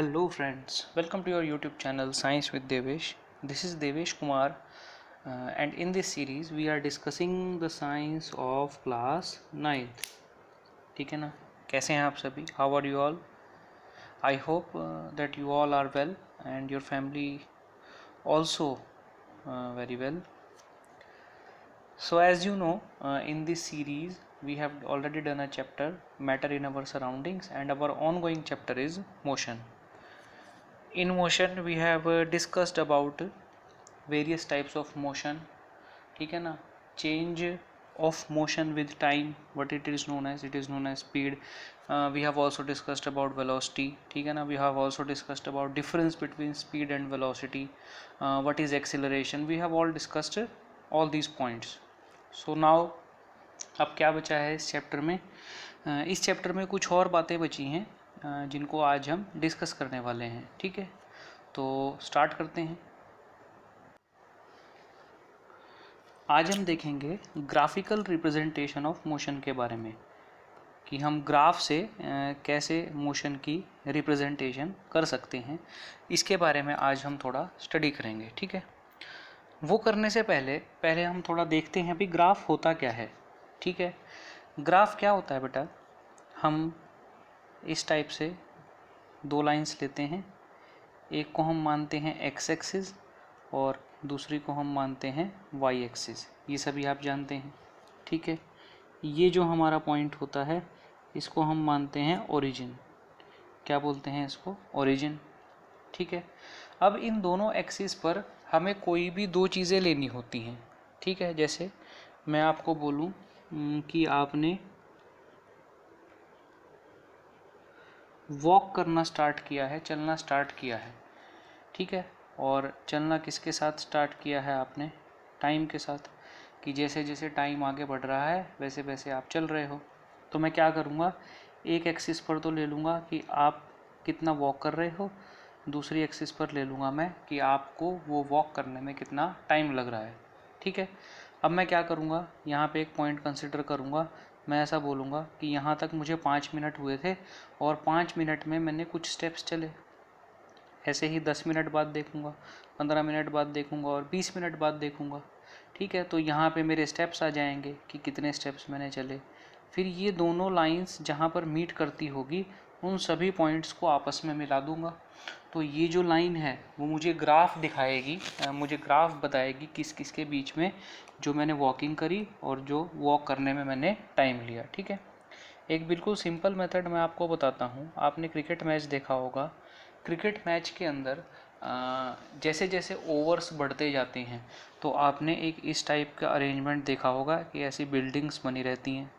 Hello friends, welcome to your YouTube channel Science with Devesh. This is Devesh Kumar and in this series we are discussing the science of class 9th. ठीक है ना? कैसे हैं आप सभी? How are you all? I hope that you all are well and your family also very well. So as you know, in this series we have already done a chapter matter in our surroundings and our ongoing chapter is motion. In motion we have discussed about various types of motion. ठीक है ना? Change of motion with time, what it is known as speed. We have also discussed about velocity. ठीक है ना? We have also discussed about difference between speed and velocity. What is acceleration? We have all discussed all these points. So now अब क्या बचा है इस chapter में? इस चैप्टर में कुछ और बातें बची हैं जिनको आज हम डिस्कस करने वाले हैं. ठीक है, तो स्टार्ट करते हैं. आज हम देखेंगे ग्राफिकल रिप्रेजेंटेशन ऑफ मोशन के बारे में कि हम ग्राफ से कैसे मोशन की रिप्रेजेंटेशन कर सकते हैं. इसके बारे में आज हम थोड़ा स्टडी करेंगे. ठीक है, वो करने से पहले हम थोड़ा देखते हैं भी ग्राफ होता क्या है. ठीक है, ग्राफ क्या होता है बेटा? हम इस टाइप से दो लाइंस लेते हैं, एक को हम मानते हैं एक्स एक्सिस और दूसरी को हम मानते हैं वाई एक्सिस. ये सभी आप जानते हैं. ठीक है, ये जो हमारा पॉइंट होता है इसको हम मानते हैं ओरिजिन. क्या बोलते हैं इसको? ओरिजिन. ठीक है, अब इन दोनों एक्सिस पर हमें कोई भी दो चीज़ें लेनी होती हैं. ठीक है, जैसे मैं आपको बोलूं कि आपने वॉक करना स्टार्ट किया है, चलना स्टार्ट किया है. ठीक है, और चलना किसके साथ स्टार्ट किया है आपने? टाइम के साथ. कि जैसे जैसे टाइम आगे बढ़ रहा है वैसे वैसे आप चल रहे हो. तो मैं क्या करूँगा, एक एक्सिस पर तो ले लूँगा कि आप कितना वॉक कर रहे हो, दूसरी एक्सिस पर ले लूँगा मैं कि आपको वो वॉक करने में कितना टाइम लग रहा है. ठीक है, अब मैं क्या करूँगा, यहाँ पे एक पॉइंट कंसिडर करूँगा. मैं ऐसा बोलूँगा कि यहाँ तक मुझे 5 मिनट हुए थे और 5 मिनट में मैंने कुछ स्टेप्स चले. ऐसे ही 10 मिनट बाद देखूंगा, 15 मिनट बाद देखूंगा और 20 मिनट बाद देखूंगा. ठीक है, तो यहाँ पे मेरे स्टेप्स आ जाएंगे कि कितने स्टेप्स मैंने चले. फिर ये दोनों लाइंस जहाँ पर मीट करती होगी उन सभी पॉइंट्स को आपस में मिला दूंगा. तो ये जो लाइन है वो मुझे ग्राफ दिखाएगी, मुझे ग्राफ बताएगी किस किस के बीच में जो मैंने वॉकिंग करी और जो वॉक करने में मैंने टाइम लिया. ठीक है, एक बिल्कुल सिंपल मेथड मैं आपको बताता हूँ. आपने क्रिकेट मैच देखा होगा. क्रिकेट मैच के अंदर जैसे जैसे ओवर्स बढ़ते जाते हैं तो आपने एक इस टाइप का अरेंजमेंट देखा होगा कि ऐसी बिल्डिंग्स बनी रहती हैं.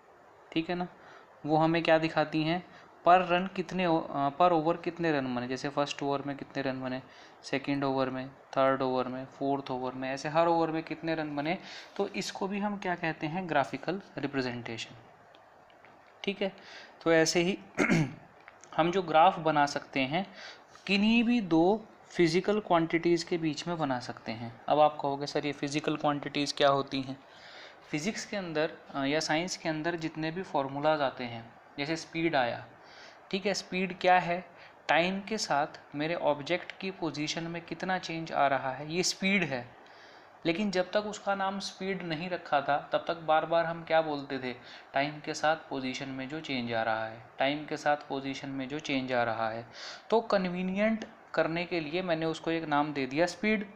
ठीक है ना? वो हमें क्या दिखाती हैं? पर ओवर कितने रन बने. जैसे फर्स्ट ओवर में कितने रन बने, सेकंड ओवर में, थर्ड ओवर में, फोर्थ ओवर में, ऐसे हर ओवर में कितने रन बने. तो इसको भी हम क्या कहते हैं? Graphical representation. ठीक है, तो ऐसे ही हम जो ग्राफ बना सकते हैं किन्हीं भी दो फिजिकल क्वांटिटीज़ के बीच में बना सकते हैं. अब आप कहोगे सर ये फिजिकल क्वांटिटीज़ क्या होती हैं? फिज़िक्स के अंदर या साइंस के अंदर जितने भी फॉर्मूलाज आते हैं, जैसे स्पीड आया. ठीक है, स्पीड क्या है? टाइम के साथ मेरे ऑब्जेक्ट की पोजीशन में कितना चेंज आ रहा है, ये स्पीड है. लेकिन जब तक उसका नाम स्पीड नहीं रखा था तब तक बार बार हम क्या बोलते थे? टाइम के साथ पोजीशन में जो चेंज आ रहा है, टाइम के साथ पोजीशन में जो चेंज आ रहा है. तो कन्वीनियंट करने के लिए मैंने उसको एक नाम दे दिया स्पीड.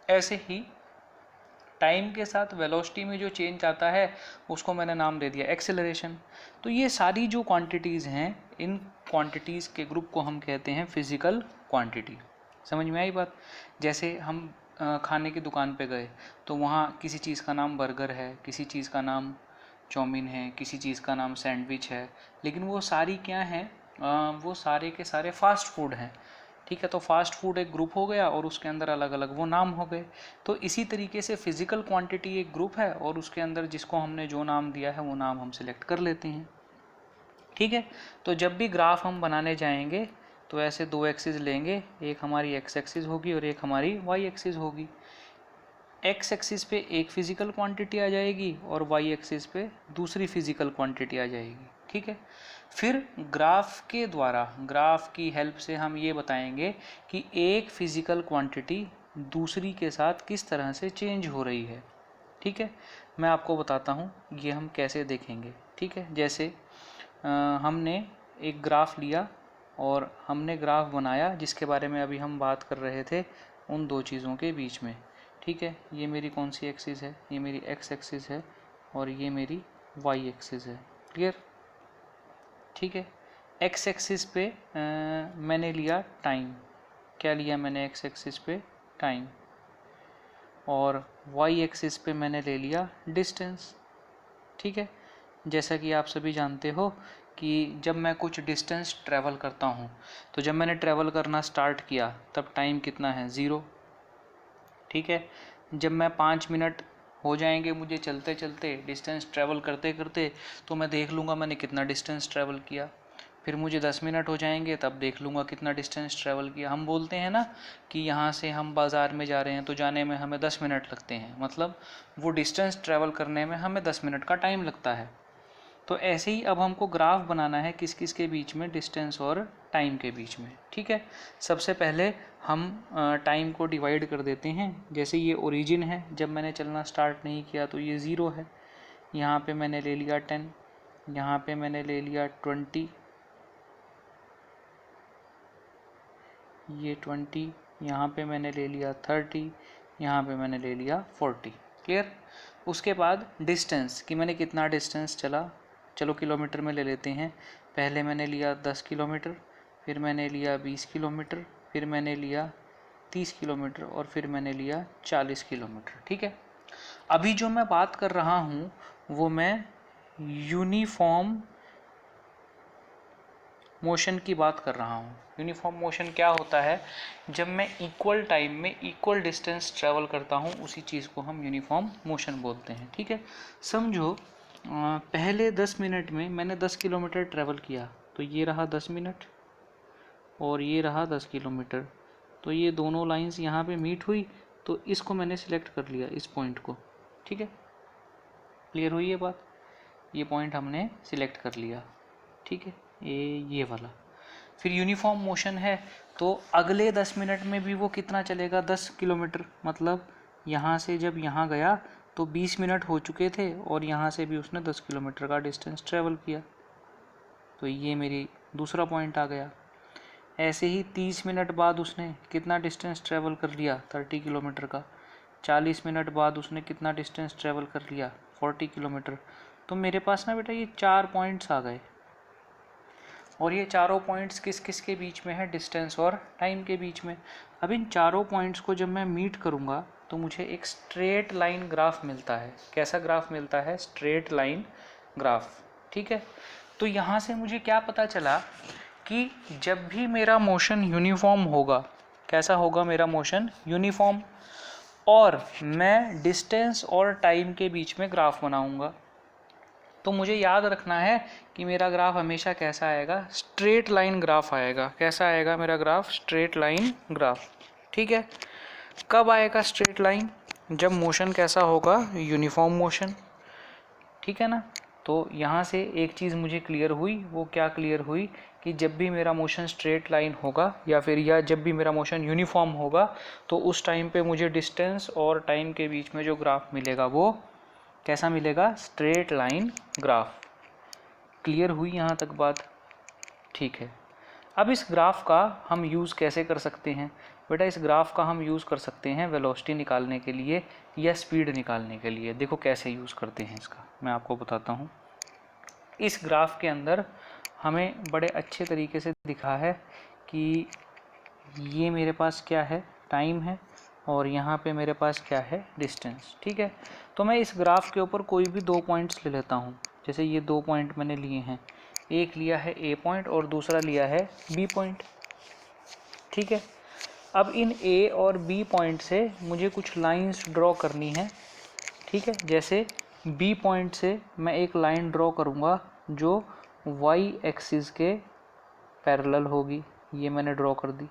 ऐसे ही टाइम के साथ वेलोसिटी में जो चेंज आता है उसको मैंने नाम दे दिया एक्सेलरेशन. तो ये सारी जो क्वांटिटीज़ हैं, इन क्वांटिटीज़ के ग्रुप को हम कहते हैं फिजिकल क्वांटिटी. समझ में आई बात? जैसे हम खाने की दुकान पे गए तो वहाँ किसी चीज़ का नाम बर्गर है, किसी चीज़ का नाम चाउमीन है, किसी चीज़ का नाम सैंडविच है, लेकिन वो सारी क्या हैं? वो सारे के सारे फास्ट फूड हैं. ठीक है, तो फास्ट फूड एक ग्रुप हो गया और उसके अंदर अलग अलग वो नाम हो गए. तो इसी तरीके से फिजिकल क्वांटिटी एक ग्रुप है और उसके अंदर जिसको हमने जो नाम दिया है वो नाम हम सिलेक्ट कर लेते हैं. ठीक है, तो जब भी ग्राफ हम बनाने जाएंगे तो ऐसे दो एक्सिस लेंगे, एक हमारी एक्स एक्सिस होगी और एक हमारी वाई एक्सिस होगी. एक्स एक्सिस पे एक फिजिकल क्वांटिटी आ जाएगी और वाई एक्सिस पे दूसरी फिजिकल क्वांटिटी आ जाएगी. ठीक है, फिर ग्राफ के द्वारा, ग्राफ की हेल्प से हम ये बताएंगे कि एक फिजिकल क्वांटिटी दूसरी के साथ किस तरह से चेंज हो रही है। ठीक है, मैं आपको बताता हूँ ये हम कैसे देखेंगे। ठीक है, जैसे हमने एक ग्राफ लिया और हमने ग्राफ बनाया जिसके बारे में अभी हम बात कर रहे थे, उन दो चीज़ों के बीच में। ठीक है, ये मेरी कौन सी एक्सिस है, ये मेरी एक्स एक्सिस है और ये मेरी वाई एक्सिस है। क्लियर? ठीक है, एक्स एक्सिस पे मैंने लिया टाइम, क्या लिया मैंने एक्स एक्सिस पे? टाइम। और वाई एक्सिस पे मैंने ले लिया डिस्टेंस। ठीक है, जैसा कि आप सभी जानते हो कि जब मैं कुछ डिस्टेंस ट्रैवल करता हूँ, तो जब मैंने ट्रैवल करना स्टार्ट किया तब टाइम कितना है? 0। ठीक है, जब मैं 5 मिनट हो जाएंगे मुझे चलते चलते, डिस्टेंस ट्रैवल करते करते, तो मैं देख लूँगा मैंने कितना डिस्टेंस ट्रैवल किया। फिर मुझे 10 मिनट हो जाएंगे तब देख लूँगा कितना डिस्टेंस ट्रैवल किया। हम बोलते हैं ना कि यहाँ से हम बाज़ार में जा रहे हैं तो जाने में हमें 10 मिनट लगते हैं, मतलब वो डिस्टेंस ट्रैवल करने में हमें 10 मिनट का टाइम लगता है। तो ऐसे ही अब हमको ग्राफ बनाना है किस किस के बीच में, डिस्टेंस और टाइम के बीच में। ठीक है, सबसे पहले हम टाइम को डिवाइड कर देते हैं। जैसे ये ओरिजिन है, जब मैंने चलना स्टार्ट नहीं किया तो ये 0 है। यहाँ पे मैंने ले लिया 10, यहाँ पे मैंने ले लिया 20, ये 20, यहाँ पे मैंने ले लिया 30, यहाँ पे मैंने ले लिया 40। क्लियर? उसके बाद डिस्टेंस कि मैंने कितना डिस्टेंस चला, चलो किलोमीटर में ले लेते हैं। पहले मैंने लिया 10 किलोमीटर, फिर मैंने लिया 20 किलोमीटर, फिर मैंने लिया 30 किलोमीटर और फिर मैंने लिया 40 किलोमीटर। ठीक है, अभी जो मैं बात कर रहा हूँ वो मैं यूनिफॉर्म मोशन की बात कर रहा हूँ। यूनिफॉर्म मोशन क्या होता है? जब मैं इक्वल टाइम में इक्वल डिस्टेंस ट्रैवल करता हूँ उसी चीज़ को हम यूनिफॉर्म मोशन बोलते हैं। ठीक है, समझो पहले 10 मिनट में मैंने 10 किलोमीटर ट्रैवल किया, तो ये रहा 10 मिनट और ये रहा 10 किलोमीटर। तो ये दोनों लाइंस यहाँ पे मीट हुई, तो इसको मैंने सिलेक्ट कर लिया, इस पॉइंट को। ठीक है, क्लियर हुई ये बात? ये पॉइंट हमने सिलेक्ट कर लिया। ठीक है, ये वाला। फिर यूनिफॉर्म मोशन है तो अगले 10 मिनट में भी वो कितना चलेगा? 10 किलोमीटर। मतलब यहाँ से जब यहाँ गया तो 20 मिनट हो चुके थे और यहाँ से भी उसने 10 किलोमीटर का डिस्टेंस ट्रैवल किया, तो ये मेरी दूसरा पॉइंट आ गया। ऐसे ही 30 मिनट बाद उसने कितना डिस्टेंस ट्रैवल कर लिया? 30 किलोमीटर का। 40 मिनट बाद उसने कितना डिस्टेंस ट्रैवल कर लिया? 40 किलोमीटर। तो मेरे पास ना बेटा ये 4 पॉइंट्स आ गए, और ये चारों पॉइंट्स किस किस के बीच में है? डिस्टेंस और टाइम के बीच में। अब इन चारों पॉइंट्स को जब मैं मीट करूँगा तो मुझे एक स्ट्रेट लाइन ग्राफ मिलता है। कैसा ग्राफ मिलता है? Straight line graph. ठीक है, तो यहाँ से मुझे क्या पता चला कि जब भी मेरा मोशन यूनिफॉर्म होगा, कैसा होगा मेरा मोशन? यूनिफॉर्म, और मैं डिस्टेंस और टाइम के बीच में ग्राफ बनाऊँगा, तो मुझे याद रखना है कि मेरा ग्राफ हमेशा कैसा आएगा? स्ट्रेट लाइन ग्राफ आएगा। कैसा आएगा मेरा ग्राफ? Straight line graph. ठीक है, कब आएगा स्ट्रेट लाइन? जब मोशन कैसा होगा? Uniform motion. ठीक है ना? तो यहाँ से एक चीज़ मुझे क्लियर हुई। वो क्या क्लियर हुई? कि जब भी मेरा मोशन स्ट्रेट लाइन होगा या जब भी मेरा मोशन यूनिफॉर्म होगा तो उस टाइम पे मुझे डिस्टेंस और टाइम के बीच में जो ग्राफ मिलेगा वो कैसा मिलेगा? Straight line graph. क्लियर हुई यहाँ तक बात? ठीक है, अब इस ग्राफ का हम यूज़ कैसे कर सकते हैं? बेटा इस ग्राफ का हम यूज़ कर सकते हैं वेलोसिटी निकालने के लिए या स्पीड निकालने के लिए। देखो कैसे यूज़ करते हैं इसका, मैं आपको बताता हूँ। इस ग्राफ के अंदर हमें बड़े अच्छे तरीके से दिखा है कि ये मेरे पास क्या है? टाइम है, और यहाँ पे मेरे पास क्या है? डिस्टेंस। ठीक है, तो मैं इस ग्राफ के ऊपर कोई भी 2 पॉइंट्स ले लेता हूँ। जैसे ये 2 पॉइंट मैंने लिए हैं, एक लिया है ए पॉइंट और दूसरा लिया है बी पॉइंट। ठीक है, अब इन ए और बी पॉइंट से मुझे कुछ लाइंस ड्रॉ करनी है। ठीक है, जैसे बी पॉइंट से मैं एक लाइन ड्रॉ करूँगा जो वाई एक्सिस के पैरेलल होगी, ये मैंने ड्रॉ कर दी।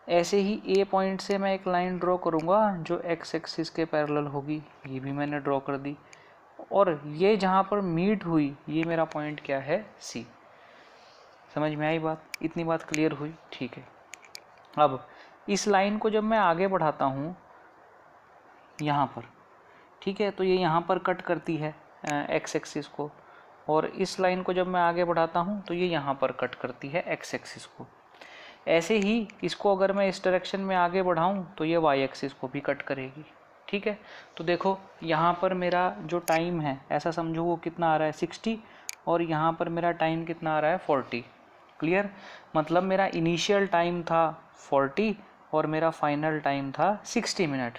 ऐसे ही ए पॉइंट से मैं एक लाइन ड्रॉ करूँगा जो एक्स एक्सिस के पैरेलल होगी, ये भी मैंने ड्रॉ कर दी। और ये जहाँ पर मीट हुई ये मेरा पॉइंट क्या है, सी। समझ में आई बात? इतनी बात क्लियर हुई? ठीक है। अब इस लाइन को जब मैं आगे बढ़ाता हूँ यहाँ पर, ठीक है, तो ये यहाँ पर कट करती है एक्स एक्सिस को, और इस लाइन को जब मैं आगे बढ़ाता हूँ तो ये यहाँ पर कट करती है एक्स एक्सिस को। ऐसे ही इसको अगर मैं इस डायरेक्शन में आगे बढ़ाऊँ तो ये वाई एक्सिस को भी कट करेगी। ठीक है, तो देखो यहाँ पर मेरा जो टाइम है ऐसा समझो वो कितना आ रहा है 60, और यहाँ पर मेरा टाइम कितना आ रहा है 40। क्लियर? मतलब मेरा इनिशियल टाइम था 40 और मेरा फाइनल टाइम था 60 मिनट।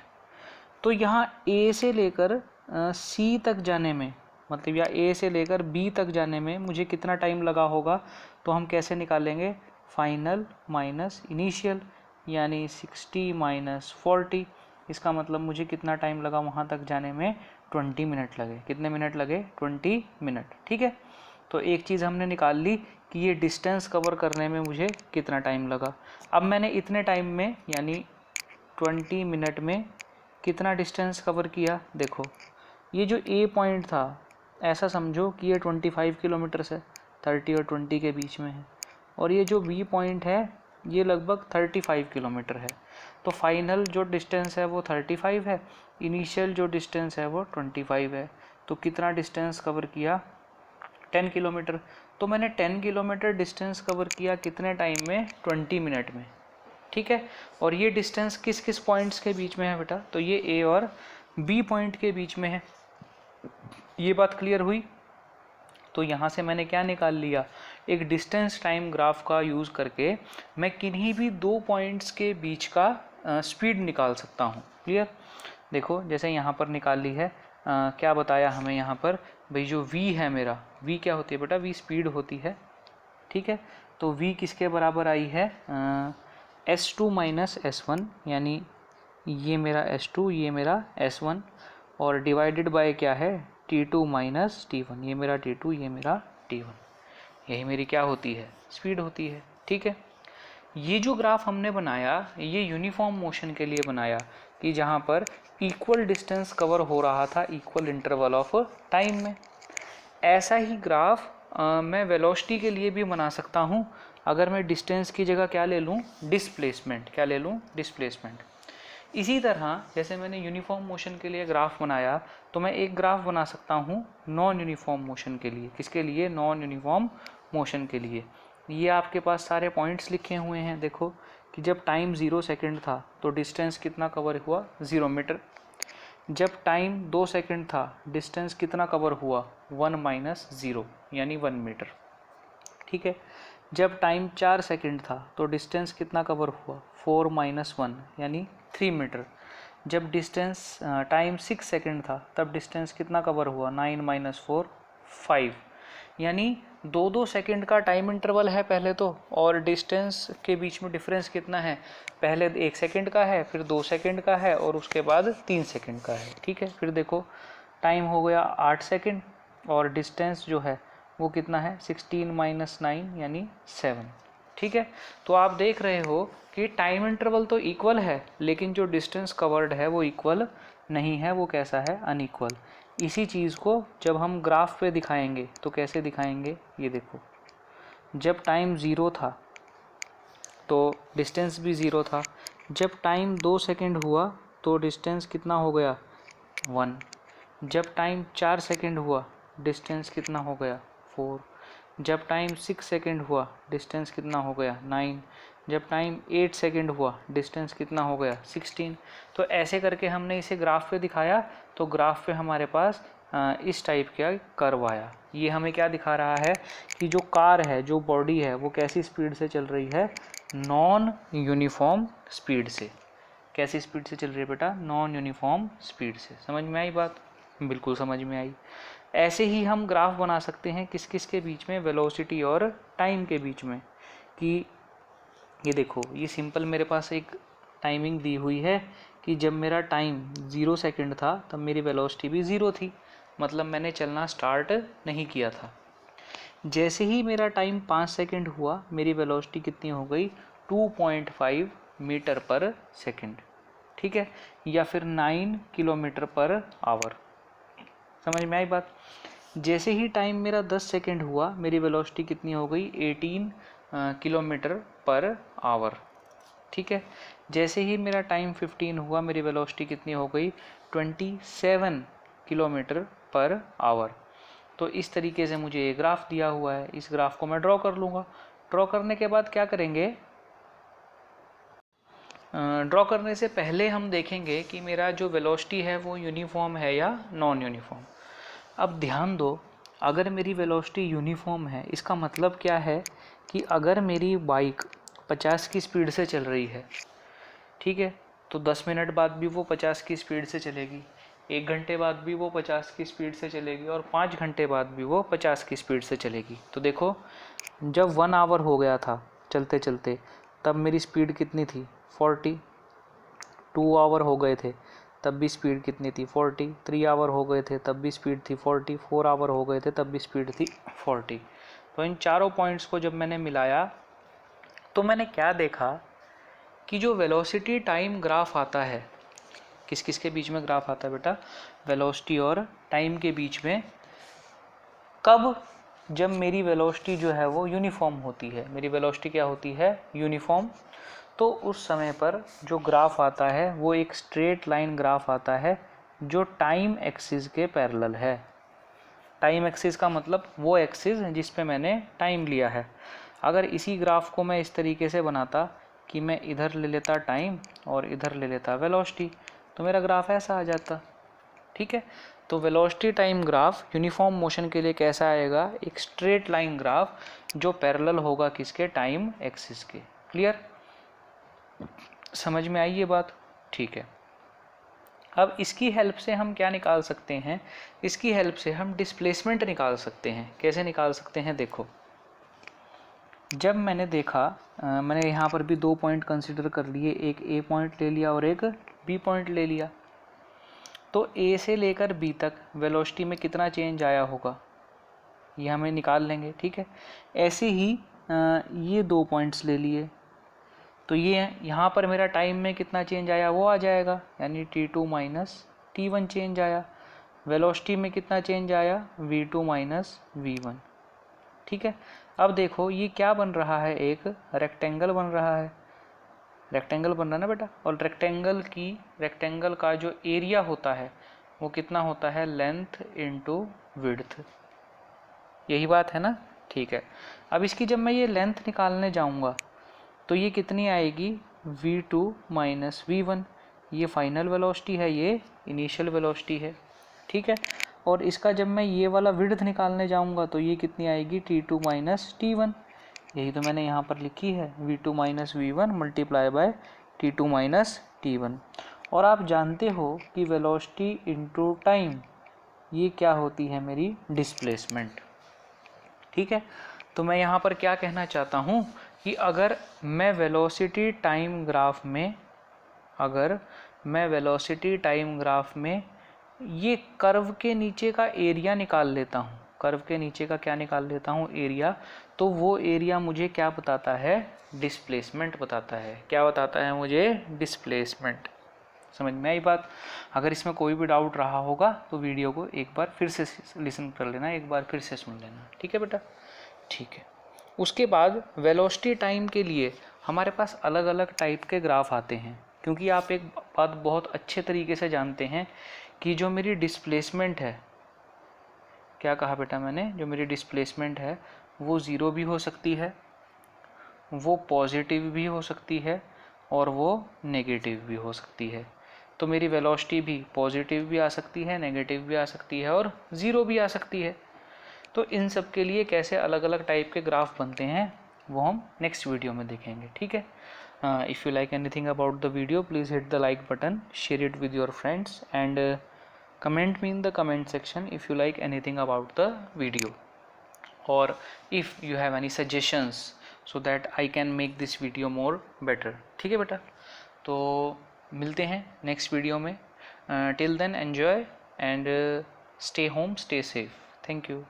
तो यहाँ ए से लेकर सी तक जाने में, मतलब या ए से लेकर बी तक जाने में मुझे कितना टाइम लगा होगा, तो हम कैसे निकालेंगे, फाइनल माइनस इनिशियल, यानी 60 माइनस 40। इसका मतलब मुझे कितना टाइम लगा वहाँ तक जाने में, 20 मिनट लगे। कितने मिनट लगे? 20 मिनट। ठीक है, तो एक चीज़ हमने निकाल ली कि ये डिस्टेंस कवर करने में मुझे कितना टाइम लगा। अब मैंने इतने टाइम में यानी 20 मिनट में कितना डिस्टेंस कवर किया। देखो ये जो ए पॉइंट था ऐसा समझो कि ये 25 किलोमीटर से 30 और 20 के बीच में है, और ये जो बी पॉइंट है ये लगभग 35 किलोमीटर है। तो फाइनल जो डिस्टेंस है वो 35 है, इनिशियल जो डिस्टेंस है वो 25 है। तो कितना डिस्टेंस कवर किया, 10 किलोमीटर। तो मैंने 10 किलोमीटर डिस्टेंस कवर किया कितने टाइम में, 20 मिनट में। ठीक है, और ये डिस्टेंस किस किस पॉइंट्स के बीच में है बेटा, तो ये ए और बी पॉइंट के बीच में है। ये बात क्लियर हुई? तो यहाँ से मैंने क्या निकाल लिया, एक डिस्टेंस टाइम ग्राफ का यूज़ करके मैं किन्हीं भी दो पॉइंट्स के बीच का स्पीड निकाल सकता हूँ। क्लियर? देखो जैसे यहाँ पर निकाल ली है, क्या बताया हमें यहाँ पर, भाई जो v है मेरा, v क्या होती है बेटा, v स्पीड होती है। ठीक है, तो v किसके बराबर आई है, S2 माइनस S1, यानी ये मेरा S2 ये मेरा S1, और डिवाइडेड बाय क्या है, T2 माइनस T1, ये मेरा T2 ये मेरा T1। यही मेरी क्या होती है, स्पीड होती है। ठीक है, ये जो ग्राफ हमने बनाया ये यूनिफॉर्म मोशन के लिए बनाया कि जहाँ पर इक्वल डिस्टेंस कवर हो रहा था इक्वल इंटरवल ऑफ टाइम में। ऐसा ही ग्राफ मैं वेलोसिटी के लिए भी बना सकता हूँ। अगर मैं डिस्टेंस की जगह क्या ले लूँ, डिस्प्लेसमेंट, क्या ले लूँ, डिस्प्लेसमेंट। इसी तरह जैसे मैंने यूनिफॉर्म मोशन के लिए ग्राफ बनाया, तो मैं एक ग्राफ बना सकता हूँ नॉन यूनिफॉर्म मोशन के लिए। किसके लिए? नॉन यूनिफॉर्म मोशन के लिए। ये आपके पास सारे पॉइंट्स लिखे हुए हैं। देखो कि जब टाइम 0 सेकेंड था तो डिस्टेंस कितना कवर हुआ, 0 मीटर। जब टाइम 2 सेकेंड था डिस्टेंस कितना कवर हुआ, 1 माइनस 0 यानी 1 मीटर। ठीक है, जब टाइम 4 सेकेंड था तो डिस्टेंस कितना कवर हुआ, 4 माइनस 1 यानी 3 मीटर। जब डिस्टेंस टाइम 6 सेकेंड था तब डिस्टेंस कितना कवर हुआ, 9 माइनस 4 5, यानी 2-2 सेकेंड का टाइम इंटरवल है पहले तो, और डिस्टेंस के बीच में डिफरेंस कितना है, पहले 1 सेकेंड का है, फिर 2 सेकेंड का है, और उसके बाद 3 सेकेंड का है। ठीक है, फिर देखो टाइम हो गया 8 सेकेंड, और डिस्टेंस जो है वो कितना है, 16 माइनस 9 यानी 7। ठीक है, तो आप देख रहे हो कि टाइम इंटरवल तो इक्वल है, लेकिन जो डिस्टेंस कवर्ड है वो इक्वल नहीं है, वो कैसा है, अनइक्वल। इसी चीज़ को जब हम ग्राफ पे दिखाएंगे तो कैसे दिखाएंगे, ये देखो जब टाइम 0 था तो डिस्टेंस भी 0 था। जब टाइम 2 सेकेंड हुआ तो डिस्टेंस कितना हो गया, 1। जब टाइम 4 सेकेंड हुआ डिस्टेंस कितना हो गया, 4। जब टाइम 6 सेकेंड हुआ डिस्टेंस कितना हो गया, 9। जब टाइम 8 सेकेंड हुआ डिस्टेंस कितना हो गया, 16। तो ऐसे करके हमने इसे ग्राफ पे दिखाया, तो ग्राफ पे हमारे पास इस टाइप का कर्व आया। ये हमें क्या दिखा रहा है कि जो कार है, जो बॉडी है, वो कैसी स्पीड से चल रही है, नॉन यूनिफॉर्म स्पीड से। कैसी स्पीड से चल रही है बेटा, नॉन यूनिफॉर्म स्पीड से। समझ में आई बात? बिल्कुल समझ में आई। ऐसे ही हम ग्राफ बना सकते हैं किस किस के बीच में, वेलोसिटी और टाइम के बीच में। कि ये देखो ये सिंपल मेरे पास एक टाइमिंग दी हुई है कि जब मेरा टाइम 0 सेकेंड था तब मेरी वेलोसिटी भी 0 थी, मतलब मैंने चलना स्टार्ट नहीं किया था। जैसे ही मेरा टाइम 5 सेकेंड हुआ मेरी वेलोसिटी कितनी हो गई, 2.5 मीटर पर सेकेंड। ठीक है, या फिर 9 किलोमीटर पर आवर। समझ में आई बात। जैसे ही टाइम मेरा 10 सेकेंड हुआ, मेरी वेलोसिटी कितनी हो गई, 18 किलोमीटर पर आवर। ठीक है। जैसे ही मेरा टाइम 15 हुआ, मेरी वेलोसिटी कितनी हो गई, 27 किलोमीटर पर आवर। तो इस तरीके से मुझे ये ग्राफ दिया हुआ है, इस ग्राफ को मैं ड्रॉ कर लूँगा। ड्रॉ करने के बाद क्या करेंगे, ड्रॉ करने से पहले हम देखेंगे कि मेरा जो वेलोसिटी है वो यूनिफॉर्म है या नॉन यूनिफॉर्म। अब ध्यान दो, अगर मेरी वेलोसिटी यूनिफॉर्म है, इसका मतलब क्या है कि अगर मेरी बाइक 50 की स्पीड से चल रही है, ठीक है, तो 10 मिनट बाद भी वो 50 की स्पीड से चलेगी, 1 घंटे बाद भी वो 50 की स्पीड से चलेगी, और 5 घंटे बाद भी वो 50 की स्पीड से चलेगी। तो देखो, जब 1 आवर हो गया था चलते चलते, तब मेरी स्पीड कितनी थी, 40। 2 आवर हो गए थे तब भी स्पीड कितनी थी, 40। 3 आवर हो गए थे तब भी स्पीड थी 40। 4 आवर हो गए थे तब भी स्पीड थी 40। तो इन चारों पॉइंट्स को जब मैंने मिलाया तो मैंने क्या देखा कि जो वेलोसिटी टाइम ग्राफ आता है, किस किस के बीच में ग्राफ आता है बेटा, वेलोसिटी और टाइम के बीच में, कब, जब मेरी वेलोसिटी जो है वो यूनिफॉर्म होती है। मेरी वेलोसिटी क्या होती है, यूनिफॉर्म। तो उस समय पर जो ग्राफ आता है वो एक स्ट्रेट लाइन ग्राफ आता है जो टाइम एक्सिस के पैरेलल है। टाइम एक्सिस का मतलब वो एक्सिस जिस पे मैंने टाइम लिया है। अगर इसी ग्राफ को मैं इस तरीके से बनाता कि मैं इधर ले लेता टाइम और इधर ले लेता वेलोसिटी, तो मेरा ग्राफ ऐसा आ जाता। ठीक है। तो velocity time graph uniform motion के लिए कैसा आएगा, एक स्ट्रेट लाइन ग्राफ जो पैरेलल होगा किसके, टाइम एक्सिस के। क्लियर, समझ में आई ये बात। ठीक है। अब इसकी हेल्प से हम क्या निकाल सकते हैं, इसकी हेल्प से हम डिस्प्लेसमेंट निकाल सकते हैं। कैसे निकाल सकते हैं, देखो, जब मैंने देखा, मैंने यहाँ पर भी 2 पॉइंट कंसिडर कर लिए, एक ए पॉइंट ले लिया और एक बी पॉइंट ले लिया। तो ए से लेकर बी तक वेलोसिटी में कितना चेंज आया होगा ये हमें निकाल लेंगे। ठीक है। ऐसे ही ये 2 पॉइंट्स ले लिए, तो ये यहाँ पर मेरा टाइम में कितना चेंज आया वो आ जाएगा, यानी T2 माइनस T1 चेंज आया। वेलोसिटी में कितना चेंज आया, V2 माइनस V1। ठीक है। अब देखो ये क्या बन रहा है, एक रेक्टेंगल बन रहा है। रेक्टेंगल बन रहा है ना बेटा, और रेक्टेंगल का जो एरिया होता है वो कितना होता है, लेंथ इंटू विड्थ। यही बात है ना। ठीक है। अब इसकी जब मैं ये लेंथ निकालने जाऊंगा तो ये कितनी आएगी, V2 माइनस V1। ये फाइनल वेलोसिटी है, ये इनिशियल वेलोसिटी है। ठीक है। और इसका जब मैं ये वाला विड्थ निकालने जाऊंगा तो ये कितनी आएगी, T2 माइनस T1। यही तो मैंने यहाँ पर लिखी है, V2 minus V1 multiply by T2 minus T1। और आप जानते हो कि वेलोसिटी इंटू टाइम ये क्या होती है, मेरी डिस्प्लेसमेंट। ठीक है। तो मैं यहाँ पर क्या कहना चाहता हूँ कि अगर मैं वेलोसिटी टाइम ग्राफ में ये कर्व के नीचे का एरिया निकाल लेता हूँ, कर्व के नीचे का क्या निकाल लेता हूँ, एरिया, तो वो एरिया मुझे क्या बताता है, डिस्प्लेसमेंट बताता है। क्या बताता है मुझे, डिस्प्लेसमेंट। समझ में आई बात। अगर इसमें कोई भी डाउट रहा होगा तो वीडियो को एक बार फिर से लिसन कर लेना, एक बार फिर से सुन लेना। ठीक है बेटा। ठीक है। उसके बाद वेलोसिटी टाइम के लिए हमारे पास अलग अलग टाइप के ग्राफ आते हैं, क्योंकि आप एक बात बहुत अच्छे तरीके से जानते हैं कि जो मेरी डिस्प्लेसमेंट है, क्या कहा बेटा मैंने, जो मेरी डिस्प्लेसमेंट है वो ज़ीरो भी हो सकती है, वो पॉजिटिव भी हो सकती है, और वो नेगेटिव भी हो सकती है। तो मेरी वेलोसिटी भी पॉजिटिव भी आ सकती है, नेगेटिव भी आ सकती है, और ज़ीरो भी आ सकती है। तो इन सब के लिए कैसे अलग अलग टाइप के ग्राफ बनते हैं वो हम नेक्स्ट वीडियो में देखेंगे। ठीक है। If you like anything about the video, please hit the like button, share it with your friends, and comment me in the comment section if you like anything about the video, or if you have any suggestions so that I can make this video more better. ठीक है बेटा। तो मिलते हैं next video में। till then enjoy and stay home, stay safe. Thank you.